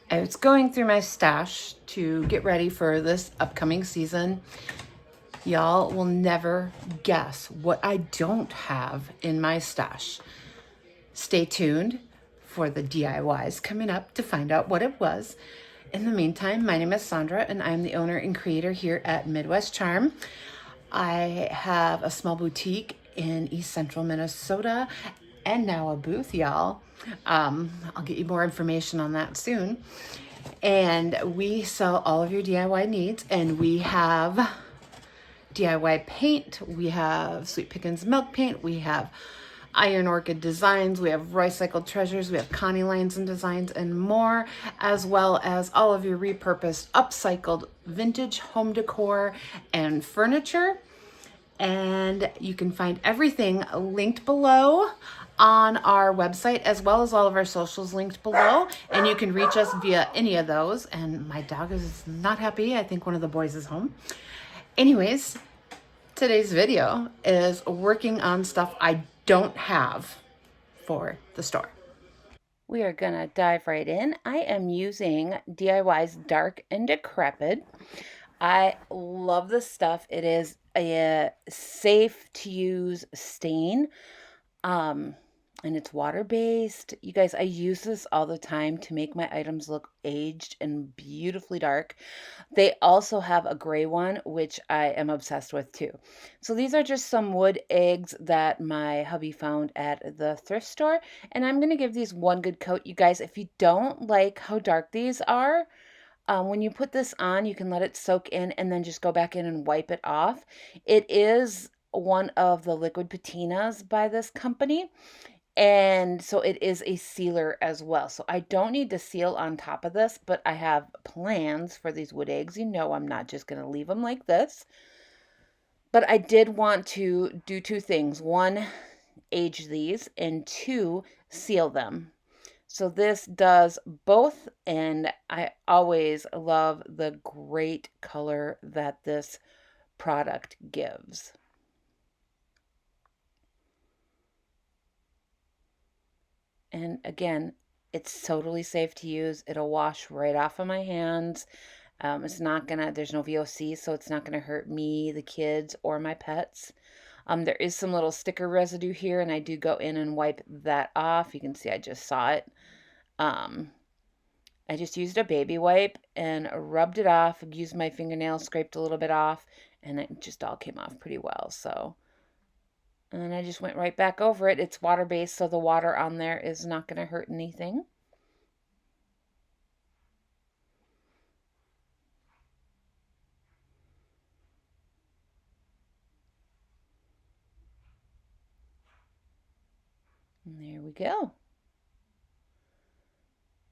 I was going through my stash to get ready for this upcoming season. Y'all will never guess what I don't have in my stash. Stay tuned for the DIYs coming up to find out what it was. In the meantime, my name is Sandra and I'm the owner and creator here at Midwest Charm. I have a small boutique in East Central Minnesota and now a booth, y'all. I'll get you more information on that soon. And we sell all of your DIY needs, and we have DIY paint, we have Sweet Pickins milk paint, we have Iron Orchid designs, we have Recycled Treasures, we have Connie lines and designs, and more, as well as all of your repurposed, upcycled vintage home decor and furniture. And you can find everything linked below on our website, as well as all of our socials linked below. And you can reach us via any of those. And my dog is not happy. I think one of the boys is home. Anyways, today's video is working on stuff I don't have for the store. We are gonna dive right in. I am using DIY's Dark and Decrepit. I love this stuff. It is a safe to use stain. And it's water-based. You guys, I use this all the time to make my items look aged and beautifully dark. They also have a gray one, which I am obsessed with too. So these are just some wood eggs that my hubby found at the thrift store. And I'm going to give these one good coat. You guys, if you don't like how dark these are, when you put this on, you can let it soak in and then just go back in and wipe it off. It is one of the liquid patinas by this company. And so it is a sealer as well. So I don't need to seal on top of this, but I have plans for these wood eggs. You know, I'm not just going to leave them like this. But I did want to do two things. One, age these, and two, seal them. So this does both, and I always love the great color that this product gives. And again, it's totally safe to use. It'll wash right off of my hands. It's not gonna, there's no VOC, so it's not gonna hurt me, the kids, or my pets. There is some little sticker residue here, and I do go in and wipe that off. You can see I just saw it. I just used a baby wipe and rubbed it off, used my fingernail, scraped a little bit off, and it just all came off pretty well. So, and then I just went right back over it. It's water-based, so the water on there is not going to hurt anything. And there we go.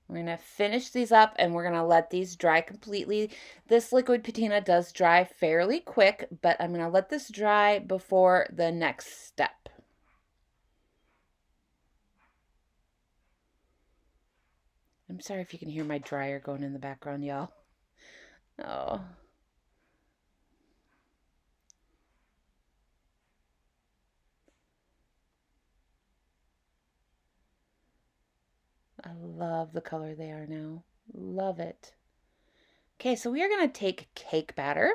We're going to finish these up and we're going to let these dry completely. This liquid patina does dry fairly quick, but I'm going to let this dry before the next step. I'm sorry if you can hear my dryer going in the background, y'all. Oh. I love the color they are now. Love it. Okay, so we are going to take cake batter,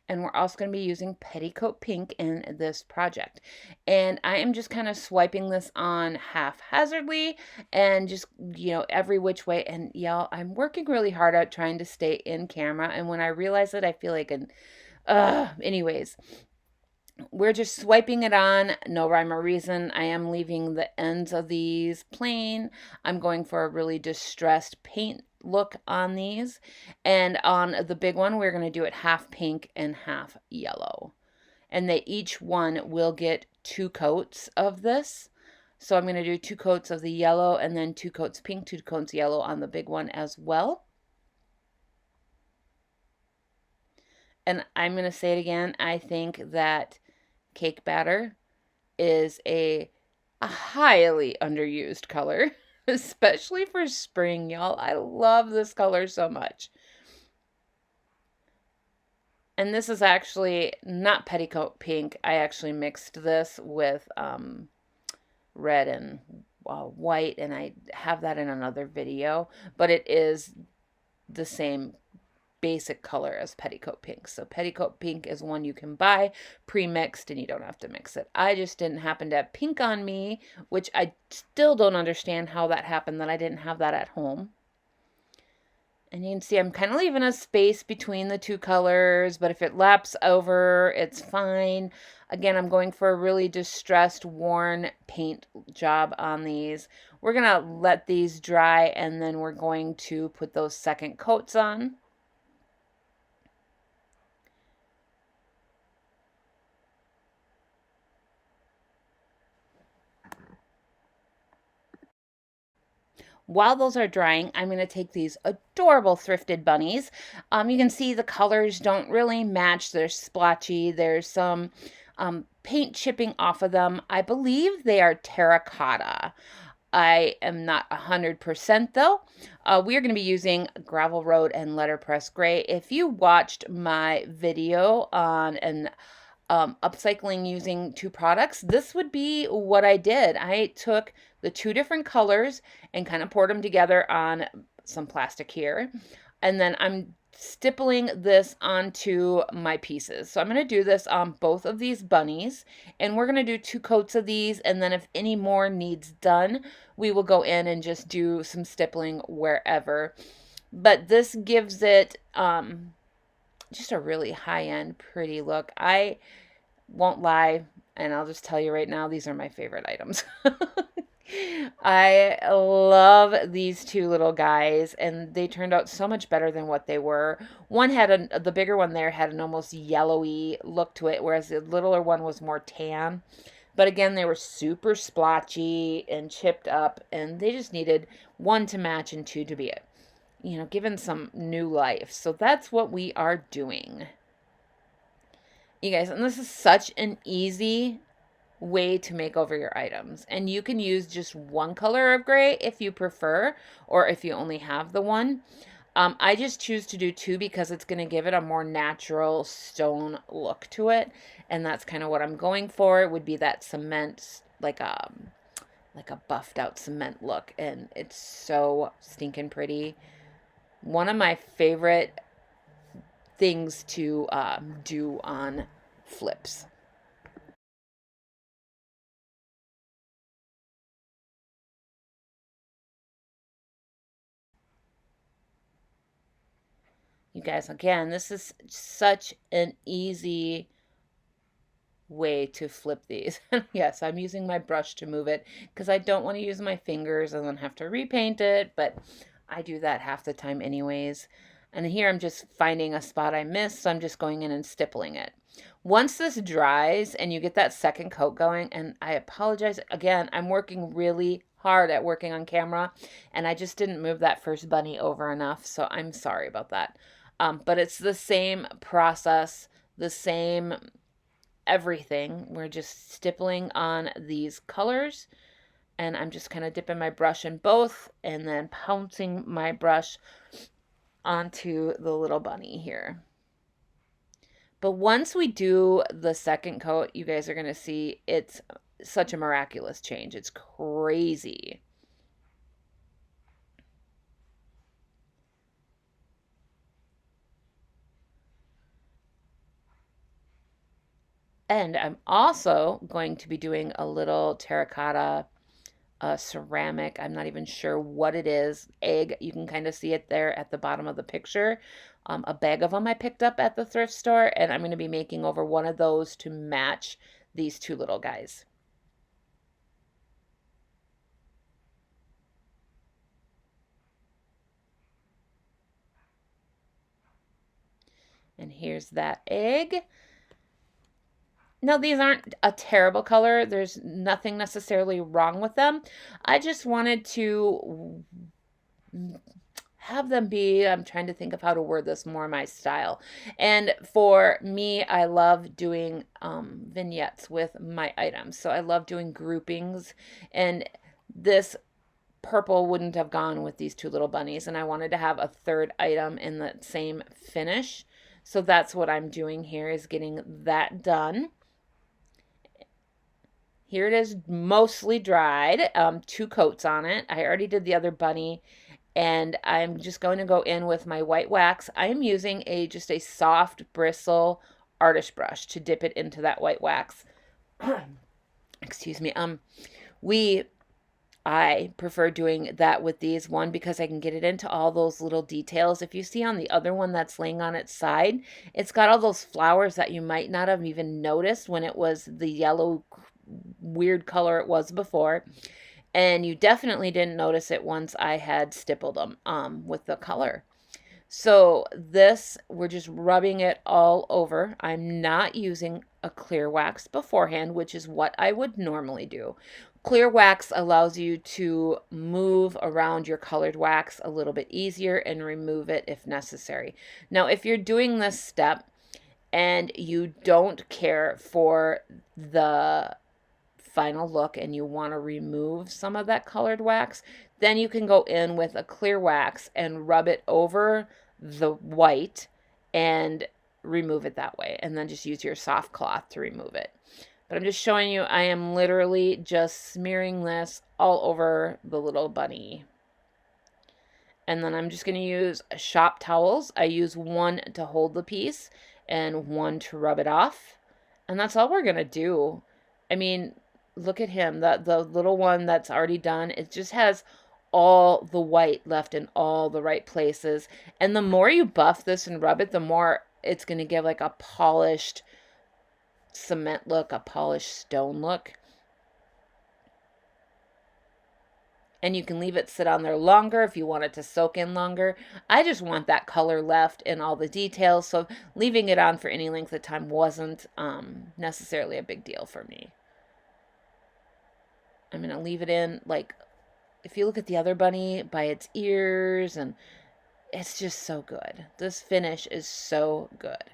and we're also going to be using petticoat pink in this project. And I am just kind of swiping this on haphazardly and just, you know, every which way. And y'all, I'm working really hard at trying to stay in camera. And when I realize it, I feel like anyways, we're just swiping it on, no rhyme or reason. I am leaving the ends of these plain. I'm going for a really distressed paint look on these. And on the big one, we're going to do it half pink and half yellow. And they each one will get 2 coats of this. So I'm going to do 2 coats of the yellow and then 2 coats pink, 2 coats yellow on the big one as well. And I'm going to say it again. I think that cake batter is a highly underused color, especially for spring, y'all. I love this color so much. And this is actually not petticoat pink. I actually mixed this with red and white, and I have that in another video. But it is the same basic color as petticoat pink. So petticoat pink is one you can buy pre-mixed and you don't have to mix it. I just didn't happen to have pink on me, which I still don't understand how that happened, that I didn't have that at home. And you can see I'm kind of leaving a space between the two colors, but if it laps over, it's fine. Again, I'm going for a really distressed, worn paint job on these. We're going to let these dry, and then we're going to put those second coats on. While those are drying, I'm going to take these adorable thrifted bunnies. You can see the colors don't really match. They're splotchy. There's some paint chipping off of them. I believe they are terracotta. I am not 100% though. We are going to be using Gravel Road and Letterpress Gray. If you watched my video on an upcycling using two products, this would be what I did. I took the two different colors and kind of poured them together on some plastic here. And then I'm stippling this onto my pieces. So I'm going to do this on both of these bunnies, and we're going to do 2 coats of these, and then if any more needs done, we will go in and just do some stippling wherever. But this gives it just a really high-end, pretty look. I won't lie, and I'll just tell you right now, these are my favorite items. I love these 2 little guys, and they turned out so much better than what they were. One had the bigger one there had an almost yellowy look to it, whereas the littler one was more tan. But again, they were super splotchy and chipped up, and they just needed 1 to match and 2 to be, given some new life. So that's what we are doing. You guys, and this is such an easy way to make over your items. And you can use just 1 color of gray if you prefer, or if you only have the one. I just choose to do 2 because it's going to give it a more natural stone look to it. And that's kind of what I'm going for. It would be that cement, like a buffed out cement look. And it's so stinking pretty. One of my favorite things to do on flips. You guys, again, this is such an easy way to flip these. Yes, I'm using my brush to move it because I don't want to use my fingers and then have to repaint it, but I do that half the time anyways. And here I'm just finding a spot I missed, so I'm just going in and stippling it. Once this dries and you get that second coat going, and I apologize again, I'm working really hard at working on camera, and I just didn't move that first bunny over enough, so I'm sorry about that. But it's the same process, the same everything. We're just stippling on these colors, and I'm just kind of dipping my brush in both and then pouncing my brush onto the little bunny here. But once we do the second coat, you guys are going to see it's such a miraculous change. It's crazy. And I'm also going to be doing a little terracotta ceramic. I'm not even sure what it is. Egg. You can kind of see it there at the bottom of the picture. A bag of them I picked up at the thrift store, and I'm going to be making over one of those to match these 2 little guys. And here's that egg. Now, these aren't a terrible color. There's nothing necessarily wrong with them. I just wanted to have them be, I'm trying to think of how to word this more my style. And for me, I love doing vignettes with my items. So I love doing groupings. And this purple wouldn't have gone with these 2 little bunnies. And I wanted to have a third item in the same finish. So that's what I'm doing here, is getting that done. Here it is, mostly dried, 2 coats on it. I already did the other bunny, And I'm just going to go in with my white wax. I am using just a soft bristle artist brush to dip it into that white wax. Excuse me. We I prefer doing that with these, one, because I can get it into all those little details. If you see on the other one that's laying on its side, it's got all those flowers that you might not have even noticed when it was the yellow weird color it was before. And you definitely didn't notice it once I had stippled them with the color. So this, we're just rubbing it all over. I'm not using a clear wax beforehand, which is what I would normally do. Clear wax allows you to move around your colored wax a little bit easier and remove it if necessary. Now, if you're doing this step and you don't care for the final look and you want to remove some of that colored wax, then you can go in with a clear wax and rub it over the white and remove it that way. And then just use your soft cloth to remove it. But I'm just showing you, I am literally just smearing this all over the little bunny. And then I'm just going to use shop towels. I use one to hold the piece and one to rub it off. And that's all we're going to do. I mean, look at him, the little one that's already done. It just has all the white left in all the right places. And the more you buff this and rub it, the more it's going to give like a polished cement look, a polished stone look. And you can leave it sit on there longer if you want it to soak in longer. I just want that color left in all the details, so leaving it on for any length of time wasn't necessarily a big deal for me. I'm going to leave it in, like, if you look at the other bunny by its ears, and it's just so good. This finish is so good.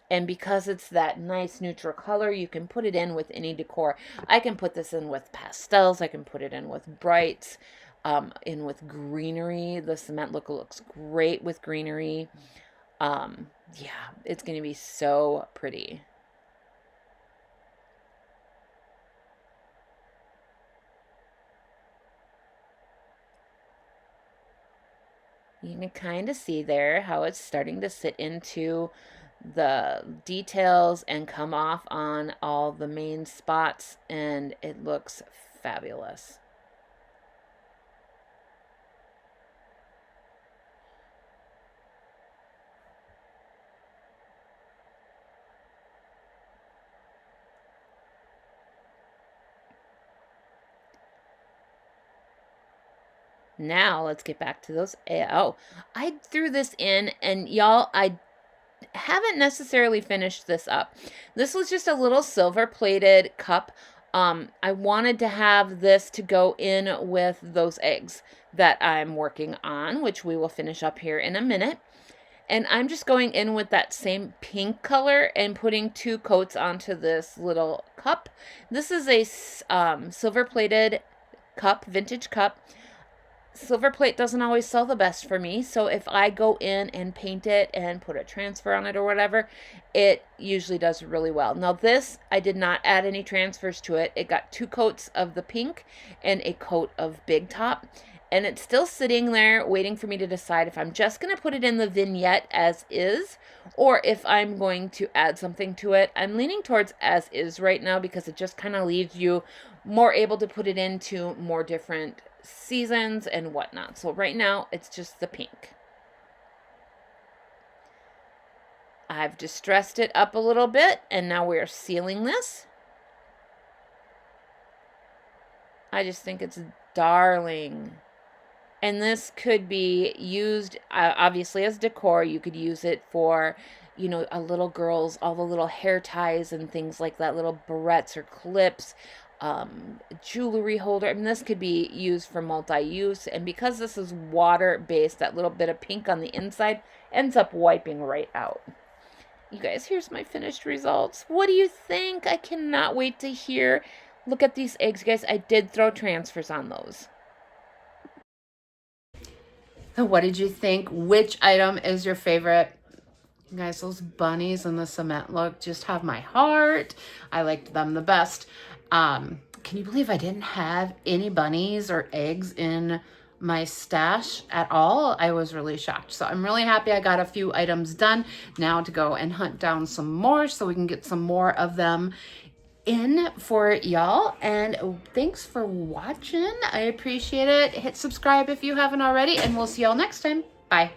And because it's that nice neutral color, you can put it in with any decor. I can put this in with pastels. I can put it in with brights, in with greenery. The cement look looks great with greenery. Yeah, it's going to be so pretty. You can kind of see there how it's starting to sit into the details and come off on all the main spots, and it looks fabulous. Now let's get back to those. Oh, I threw this in, and y'all, I haven't necessarily finished this up. This was just a little silver plated cup. I wanted to have this to go in with those eggs that I'm working on, which we will finish up here in a minute. And I'm just going in with that same pink color and putting 2 coats onto this little cup. This is a silver plated cup, vintage cup. Silver plate doesn't always sell the best for me, so if I go in and paint it and put a transfer on it or whatever, it usually does really well. Now this, I did not add any transfers to it. It got 2 coats of the pink and a coat of Big Top, and it's still sitting there waiting for me to decide if I'm just going to put it in the vignette as is, or if I'm going to add something to it. I'm leaning towards as is right now because it just kind of leaves you more able to put it into more different seasons and whatnot. So right now it's just the pink. I've distressed it up a little bit, and now we're sealing this. I just think it's darling. And this could be used obviously as decor. You could use it for, you know, a little girl's, all the little hair ties and things like that, little barrettes or clips, jewelry holder. I mean, this could be used for multi-use, and because this is water-based, that little bit of pink on the inside ends up wiping right out. You guys, here's my finished results. What do you think? I cannot wait to hear. Look at these eggs, guys. I did throw transfers on those. What did you think? Which item is your favorite? Guys, those bunnies and the cement look just have my heart. I liked them the best. Can you believe I didn't have any bunnies or eggs in my stash at all, I was really shocked. So I'm really happy I got a few items done. Now to go and hunt down some more so we can get some more of them in for y'all. And thanks for watching. I appreciate it. Hit subscribe if you haven't already, and we'll see y'all next time. Bye.